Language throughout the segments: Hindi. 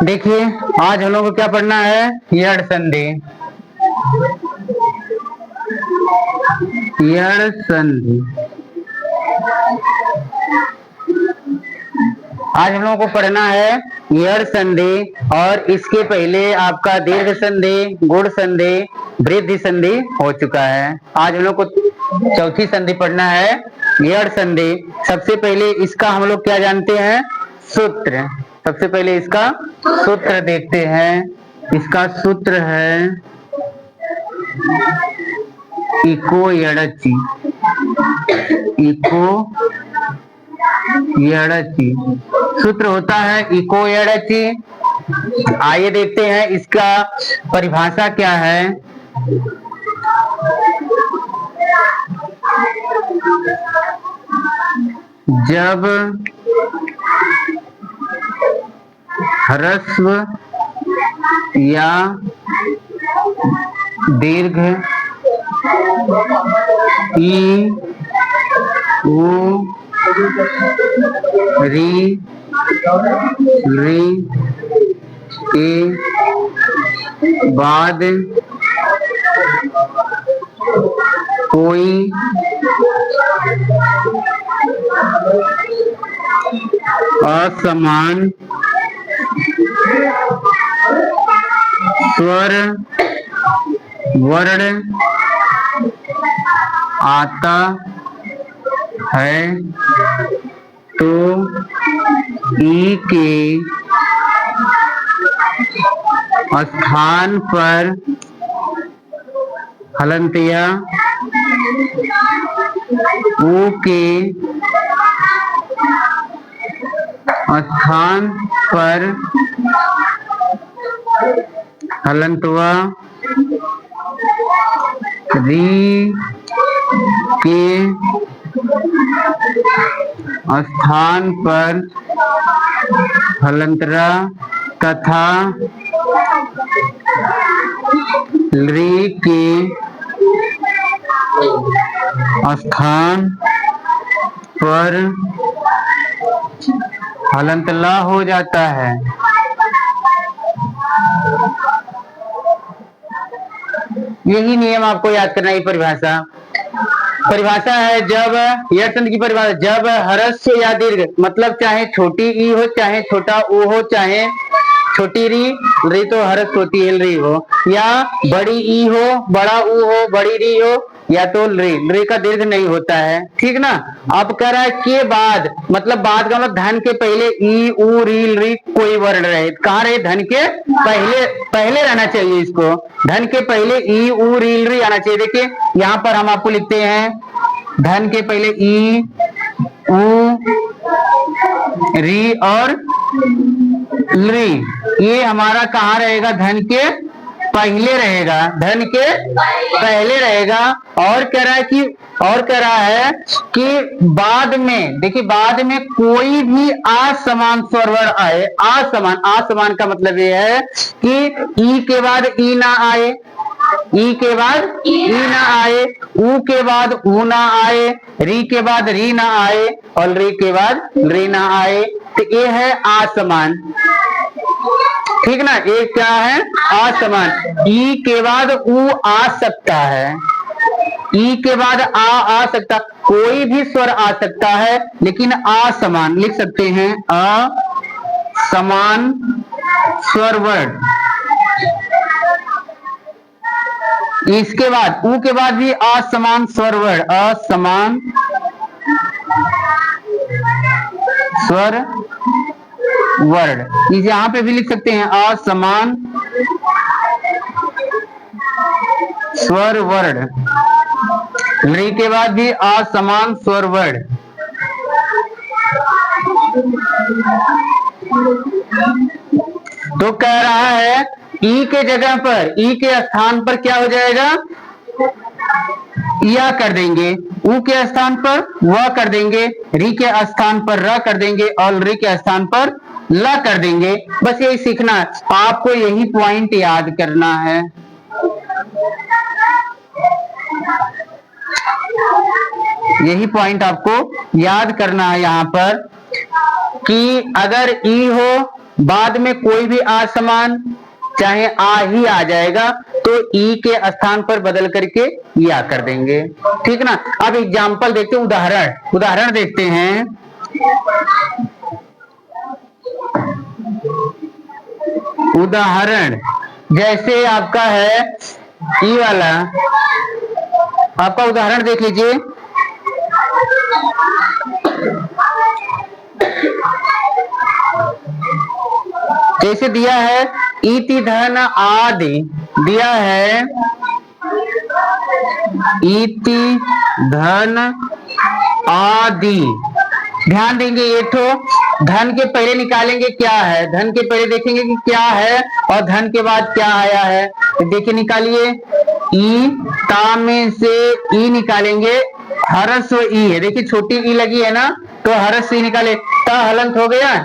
देखिए आज हम लोग को क्या पढ़ना है, यड़ संधि। यड़ संधि आज हम लोगों को पढ़ना है यड़ संधि, और इसके पहले आपका दीर्घ संधि, गुण संधि, वृद्धि संधि हो चुका है। आज हम लोग को चौथी संधि पढ़ना है, यड़ संधि। सबसे पहले इसका हम लोग क्या जानते हैं, सूत्र। सबसे पहले इसका सूत्र देखते हैं। इसका सूत्र है इको यड़चि। इको यड़चि सूत्र होता है इको यड़चि। आइए देखते हैं इसका परिभाषा क्या है। जब ह्रस्व या दीर्घ ई उ री के बाद कोई असमान स्वर वर्ण आता है तो ई के स्थान पर हलंतिया ऊ के स्थान पर हलंतवा री के स्थान पर हलंतरा तथा री के स्थान पर हलंतला हो जाता है। यही नियम आपको याद करना है। परिभाषा है जब यड़ संधि की परिभाषा, जब ह्रस्व या दीर्घ मतलब चाहे छोटी ई हो, चाहे छोटा ऊ हो, चाहे छोटी री तो ह्रस्व होती है री हो, या बड़ी ई हो, बड़ा ऊ हो, बड़ी री हो, या तो री का दीर्घ नहीं होता है। ठीक ना। अब कह रहा है के बाद, मतलब बाद का मतलब धन के पहले ई ऊ री कोई वर्ण रहे। कहाँ रहे, धन के पहले रहना चाहिए। इसको धन के पहले ई ऊ री आना चाहिए। देखिए यहाँ पर हम आपको लिखते हैं, धन के पहले ई ऊ री और री, ये हमारा कहाँ रहेगा, धन के पहले रहेगा। धन के पहले रहेगा। और कह रहा है कि बाद में, देखिए बाद में कोई भी असमान स्वर वर्ण आए। असमान का मतलब ये है कि ई के बाद ई ना आए, ई के बाद ई ना आए, ऊ के बाद ऊ ना आए, री के बाद री ना आए, और री के बाद री ना आए। तो ये है असमान। ठीक ना। ये क्या है, असमान। ई के बाद ऊ आ सकता है, ई के बाद आ सकता, कोई भी स्वर आ सकता है, लेकिन असमान लिख सकते हैं, असमान स्वर वर्ण। इसके बाद ऊ के बाद भी असमान स्वर वर्ण, असमान स्वर वर्ण। इसे यहां पे भी लिख सकते हैं, असमान स्वर वर्ण। री के बाद भी असमान स्वर वर्ण। तो कह रहा है ई के जगह पर, ई के स्थान पर क्या हो जाएगा, या कर देंगे, ऊ के स्थान पर व कर देंगे, री के स्थान पर र कर देंगे, और री के स्थान पर ल कर देंगे। बस यही सीखना है आपको, यही पॉइंट याद करना है। यही पॉइंट आपको याद करना है यहाँ पर। कि अगर ई हो बाद में कोई भी असमान चाहे आ ही आ जाएगा तो ई के स्थान पर बदल करके या कर देंगे। ठीक ना। अब एग्जाम्पल देखते हैं, उदाहरण देखते हैं। उदाहरण जैसे आपका है ई वाला, आपका उदाहरण देख लीजिए। जैसे दिया है इति धन आदि, दिया है इति धन आदि। ध्यान देंगे, ये तो धन के पहले निकालेंगे क्या है, धन के पहले देखेंगे कि क्या है और धन के बाद क्या आया है। तो देखिए निकालिए, ई ता में से ई निकालेंगे, हरस्व ई है, देखिए छोटी ई लगी है ना, तो हरस्व ई निकाले, ता हलंत हो गया।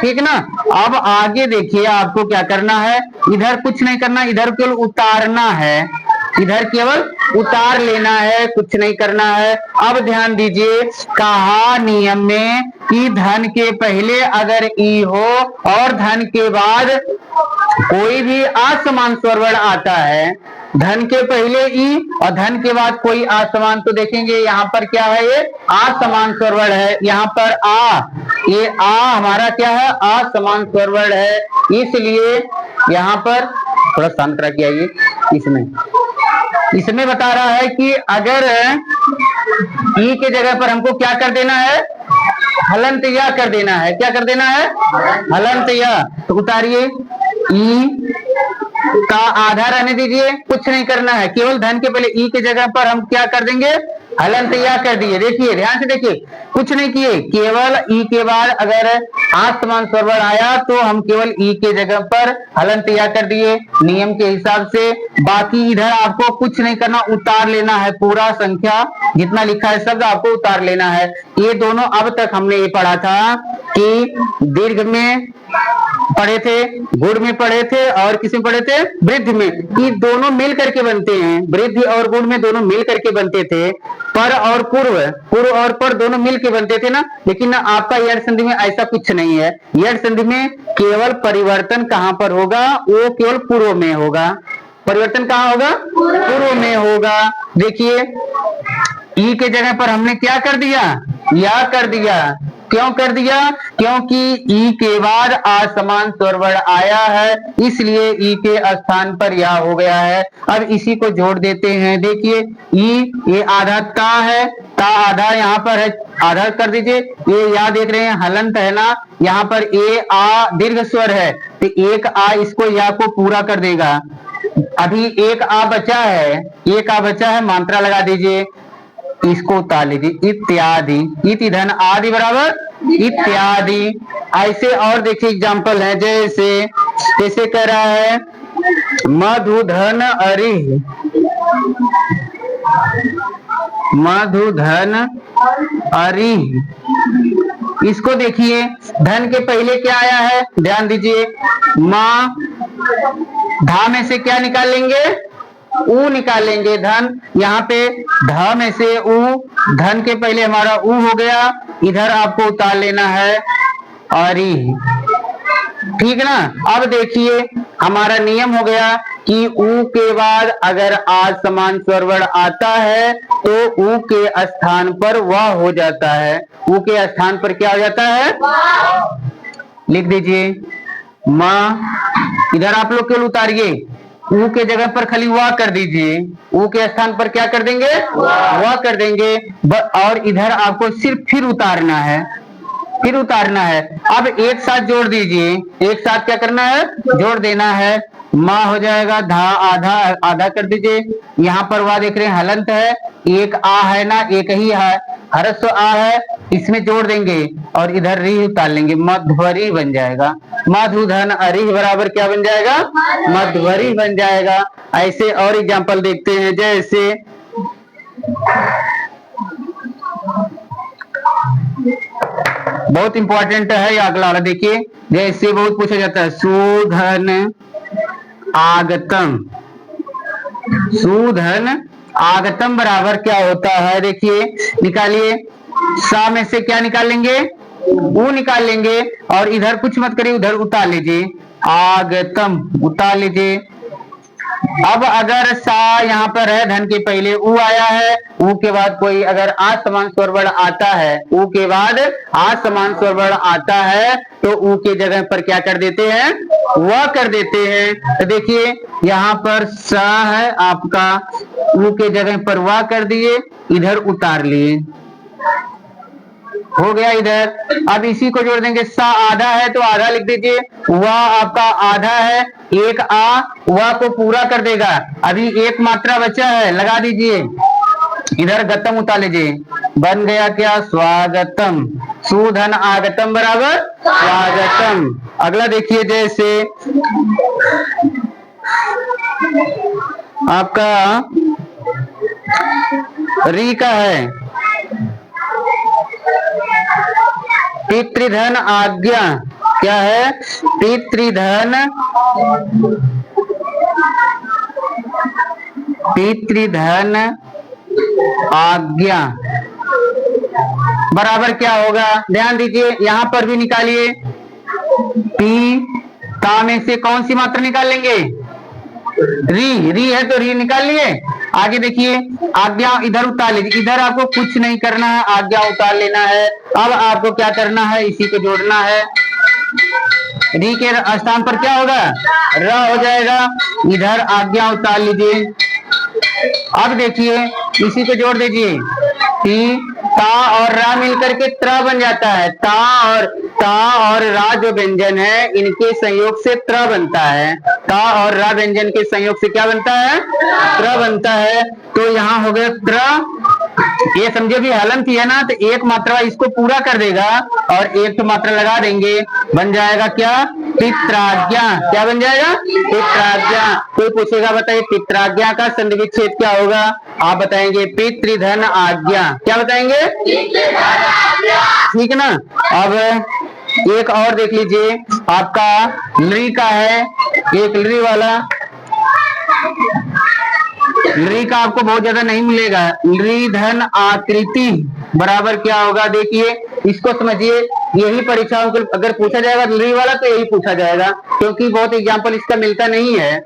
ठीक ना। अब आगे देखिए आपको क्या करना है, इधर कुछ नहीं करना, इधर केवल उतारना है, इधर केवल उतार लेना है, कुछ नहीं करना है। अब ध्यान दीजिए, कहा नियम में कि धन के पहले अगर ई हो और धन के बाद कोई भी असमान स्वरवर्ण आता है, धन के पहले ई और धन के बाद कोई असमान, तो देखेंगे यहाँ पर क्या है, ये असमान स्वरवर्ण है। यहाँ पर आ, ये आ हमारा क्या है, असमान स्वरवर्ण है, इसलिए यहाँ पर थोड़ा शांत रखिए। ये इसमें बता रहा है कि अगर ई के जगह पर हमको क्या कर देना है, हलंत या कर देना है। क्या कर देना है, हलंत या। तो उतारिए, ई का आधा रहने दीजिए, कुछ नहीं करना है, केवल धन के पहले ई के जगह पर हम क्या कर देंगे, हलंत या कर दिए। देखिए ध्यान से देखिए, कुछ नहीं किए, केवल ई के बाद अगर आसमान स्वरवर्ण आया तो हम केवल ई के जगह पर हलंत या कर दिए नियम के हिसाब से। बाकी इधर आपको कुछ नहीं करना, उतार लेना है, पूरा संख्या जितना लिखा है शब्द आपको उतार लेना है। ये दोनों अब तक हमने ये पढ़ा था कि दीर्घ में पढ़े थे, गुण में पढ़े थे और किस में पढ़े थे, वृद्ध में। ये दोनों मिल करके बनते हैं, वृद्धि और गुण में दोनों मिल करके बनते थे। पर और पूर्व, पूर्व और पर दोनों मिल के बनते थे ना, लेकिन आपका यड़ संधि में ऐसा कुछ नहीं है। यड़ संधि में केवल परिवर्तन कहां पर होगा, वो केवल पूर्व में होगा। परिवर्तन कहां होगा, पूर्व में होगा। देखिए ई के जगह पर हमने क्या कर दिया, या कर दिया। क्यों कर दिया, क्योंकि ई के बाद असमान स्वरवर्ण आया है, इसलिए ई के स्थान पर या हो गया है। अब इसी को जोड़ देते हैं। देखिए ई, ये आधा ता है, ता आधा यहाँ पर है, आधा कर दीजिए। ये या देख रहे हैं हलंत है ना, यहाँ पर ए आ दीर्घ स्वर है, तो एक आ इसको या को पूरा कर देगा। अभी एक आ बचा है, एक आ बचा है, मात्रा लगा दीजिए, इसको उतार लीजिए, इत्यादि, इति धन आदि बराबर इत्यादि। ऐसे और देखिए एग्जाम्पल है, जैसे जैसे कह रहा है मधुधन अरिह, मधुधन अरिह। इसको देखिए, धन के पहले क्या आया है, ध्यान दीजिए, माँ, धा में से क्या निकाल लेंगे, ऊ निकालेंगे, धन। यहाँ पे ध में से ऊ, धन के पहले हमारा ऊ हो गया, इधर आपको उतार लेना है अरि। ठीक ना। अब देखिए हमारा नियम हो गया कि ऊ के बाद अगर आज समान स्वरवर्ण आता है तो ऊ के स्थान पर वह हो जाता है। ऊ के स्थान पर क्या हो जाता है, लिख दीजिए माँ। इधर आप लोग केवल उतारिए, ऊ के जगह पर खाली वाह कर दीजिए, ऊ के स्थान पर क्या कर देंगे, वाह कर देंगे। और इधर आपको सिर्फ फिर उतारना है, फिर उतारना है। अब एक साथ जोड़ दीजिए, एक साथ क्या करना है, जोड़ देना है। माँ हो जाएगा, धा आधा, आधा कर दीजिए। यहाँ पर वाह देख रहे हैं हलंत है, एक आ है ना, एक ही है, हरस्व आ है, इसमें जोड़ देंगे और इधर री उतार लेंगे, मध्वरी बन जाएगा। मधुधन अरिह बराबर क्या बन जाएगा, मध्वरी बन जाएगा। ऐसे और एग्जाम्पल देखते हैं, जैसे बहुत इंपॉर्टेंट है अगला वाला, देखिए जैसे बहुत पूछा जाता है, सुधन आगतम, सुधन आगतम बराबर क्या होता है, देखिए निकालिए। सा में से क्या निकालेंगे, ऊ निकाल लेंगे और इधर कुछ मत करिए, उधर उतार लीजिए, आगतम उतार लीजिए। अब अगर सा यहाँ पर है, धन के पहले ऊ आया है, ऊ के बाद कोई अगर आ समान स्वर वर्ण आता है, ऊ के बाद आ समान स्वर वर्ण आता है, तो ऊ के जगह पर क्या कर देते हैं, वह कर देते हैं। तो देखिए यहाँ पर सा है आपका, ऊ के जगह पर वाह कर दिए, इधर उतार लिए, हो गया इधर। अब इसी को जोड़ देंगे, सा आधा है तो आधा लिख दीजिए, वह आपका आधा है, एक आ वह को पूरा कर देगा, अभी एक मात्रा बचा है, लगा दीजिए, इधर गतम उतार लीजिए, बन गया क्या, स्वागतम। सुधन आगतम बराबर स्वागतम। अगला देखिए, जैसे आपका री का है, पितृधन आज्ञा, क्या है, पितृधन, पितृधन आज्ञा बराबर क्या होगा, ध्यान दीजिए, यहां पर भी निकालिए, पी ता में से कौन सी मात्रा निकाल लेंगे, री, री है तो री निकाल लिए। आगे देखिए, आज्ञा इधर उतार लीजिए, इधर आपको कुछ नहीं करना है, आज्ञा उतार लेना है। अब आपको क्या करना है, इसी को जोड़ना है, री के स्थान पर क्या होगा, र हो जाएगा, इधर आज्ञा उतार लीजिए। अब देखिए इसी को जोड़ दीजिए, ती ता और रा मिलकर के त्र बन जाता है, ता और रा जो व्यंजन है इनके संयोग से त्र बनता है, ता और रा व्यंजन के संयोग से क्या बनता है, त्र बनता है। तो यहाँ हो गया त्र, ये समझे भी हलंत ही है ना, तो एक मात्रा इसको पूरा कर देगा और एक तो मात्रा लगा देंगे, बन जाएगा क्या, पित्राज्ञा, क्या बन जाएगा, पित्राज्ञा। कोई पूछेगा बताइए पित्राज्ञा का संधि विच्छेद क्या होगा, आप बताएंगे पितृधन आज्ञा, क्या बताएंगे, ठीक है ना। अब एक और देख लीजिए, आपका लरी का है, एक लरी वाला, लरी का आपको बहुत ज्यादा नहीं मिलेगा, लरी धन आकृति बराबर क्या होगा, देखिए इसको समझिए, यही परीक्षाओं को अगर पूछा जाएगा लरी वाला तो यही पूछा जाएगा, क्योंकि बहुत एग्जाम्पल इसका मिलता नहीं है।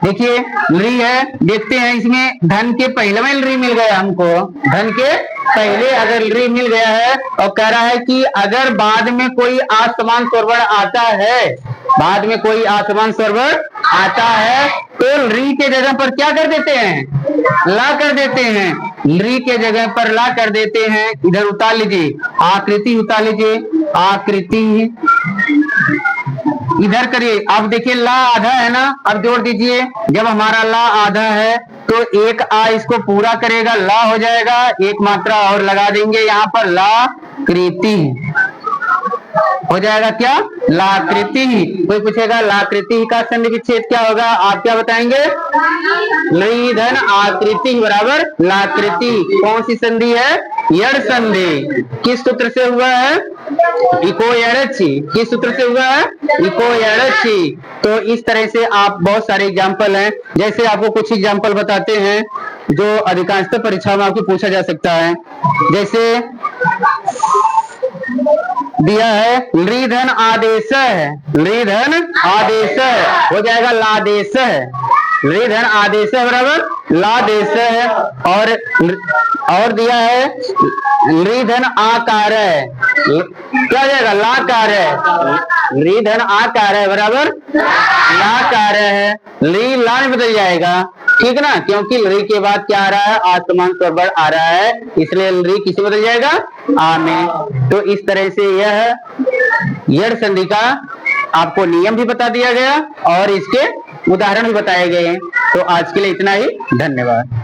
देखिए लरी है, देखते हैं इसमें धन के पहले में लरी मिल गया हमको, धन के पहले अगर लरी मिल गया है और कह रहा है कि अगर बाद में कोई असमान स्वर वर्ण आता है, बाद में कोई असमान स्वर वर्ण आता है तो लरी के जगह पर क्या कर देते हैं, ला कर देते हैं, लरी के जगह पर ला कर देते हैं। इधर उतार लीजिए, आकृति उतार लीजिए, आकृति इधर करिए। अब देखिए ला आधा है ना, अब जोड़ दीजिए, जब हमारा ला आधा है तो एक आ इसको पूरा करेगा, ला हो जाएगा, एक मात्रा और लगा देंगे यहाँ पर, ला कृति हो जाएगा क्या, लाकृति। कोई पूछेगा लाकृति का संधि विच्छेद क्या होगा, आप क्या बताएंगे, लरी धन आकृति बराबर लाकृति। कौन सी संधि है, यड़ संधि, किस सूत्र से हुआ है, इको यड़ची, किस सूत्र से हुआ है, इको यड़ची। तो इस तरह से आप बहुत सारे एग्जाम्पल हैं, जैसे आपको कुछ एग्जाम्पल बताते हैं जो अधिकांशतः परीक्षा में आपको पूछा जा सकता है। जैसे दिया है लरी धन आदेश है, लरी धन आदेश हो जाएगा लादेश है, लरी धन आदेश है बराबर लादेश है। और दिया है लरी धन आकार है, क्या हो जाएगा, लाकार है, लरी धन आकार है बराबर लाकार है, लरी ला में बदल जाएगा, ठीक है ना, क्योंकि लरी के बाद क्या आ रहा है, आसमान स्वर वर्ण आ रहा है, इसलिए लरी किसे बदल जाएगा, आ में। तो इस तरह से यह यड़ संधि का आपको नियम भी बता दिया गया और इसके उदाहरण भी बताए गए हैं। तो आज के लिए इतना ही, धन्यवाद।